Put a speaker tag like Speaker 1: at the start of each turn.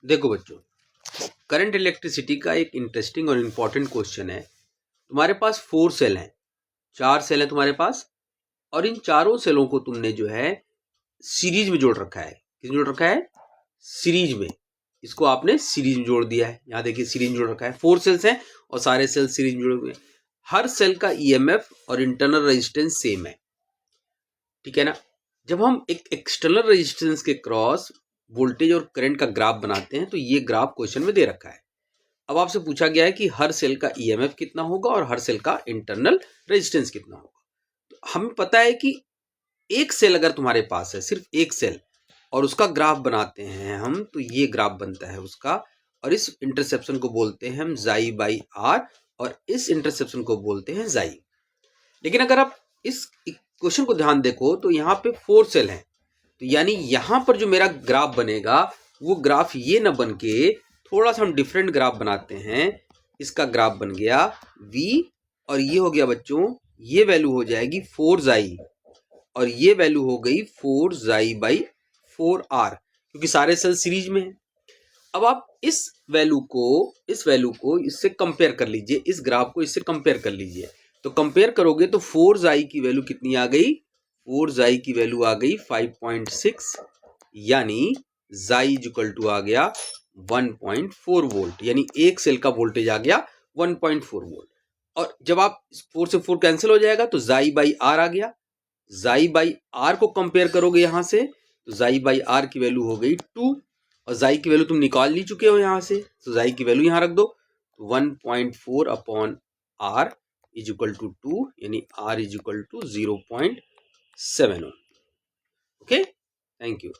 Speaker 1: देखो बच्चों, current electricity का एक इंटरेस्टिंग और इम्पॉर्टेंट क्वेश्चन है। तुम्हारे पास 4 सेल हैं, 4 सेल हैं तुम्हारे पास, और इन चारों सेलों को तुमने जो है सीरीज में जोड़ रखा है। किस में जोड़ रखा है? सीरीज में। इसको आपने सीरीज में जोड़ दिया है। यहाँ देखिए सीरीज में जोड़ रखा है। 4 सेल्स हैं और सारे सेल सीरीज में जुड़े हुए हैं। हर सेल का ईएमएफ और इंटरनल रेजिस्टेंस सेम है, ठीक है ना। जब हम एक एक्सटर्नल रेजिस्टेंस के क्रॉस वोल्टेज और करंट का ग्राफ बनाते हैं तो ये ग्राफ क्वेश्चन में दे रखा है। अब आपसे पूछा गया है कि हर सेल का ईएमएफ कितना होगा और हर सेल का इंटरनल रेजिस्टेंस कितना होगा। तो हमें पता है कि एक सेल अगर तुम्हारे पास है, सिर्फ एक सेल, और उसका ग्राफ बनाते हैं हम, तो ये ग्राफ बनता है उसका, और इस इंटरसेप्शन को बोलते हैं हम जाई बाई आर, और इस इंटरसेप्शन को बोलते हैं जाई। लेकिन अगर आप इस क्वेश्चन को ध्यान देखो तो यहाँ पे 4 सेल हैं, तो यानी यहाँ पर जो मेरा ग्राफ बनेगा वो ग्राफ ये न बन के थोड़ा सा हम डिफरेंट ग्राफ बनाते हैं। इसका ग्राफ बन गया v, और ये हो गया बच्चों, ये वैल्यू हो जाएगी 4 जाई, और ये वैल्यू हो गई 4 जाई बाई 4r, क्योंकि सारे सेल सीरीज में हैं। अब आप इस वैल्यू को इससे कंपेयर कर लीजिए, इस ग्राफ को इससे कंपेयर कर लीजिए। तो कंपेयर करोगे तो 4 जाई की वैल्यू कितनी आ गई? 4 जाई की वैल्यू आ गई 5.6, यानी जाई इक्वल टू आ गया 1.4 वोल्ट, यानी एक सेल का वोल्टेज आ गया 1.4 वोल्ट। और जब आप 4 से 4 कैंसिल हो जाएगा तो जाई बाई आर आ गया। जाई बाई आर को कंपेयर करोगे यहां से, तो जाई बाई आर की वैल्यू हो गई 2, और जाई की वैल्यू तुम निकाल ली चुके हो यहाँ से, तो जाई की वैल्यू यहाँ रख दो। 1.4 upon r is equal to 2, यानी r is equal to 0.7। Okay, thank you.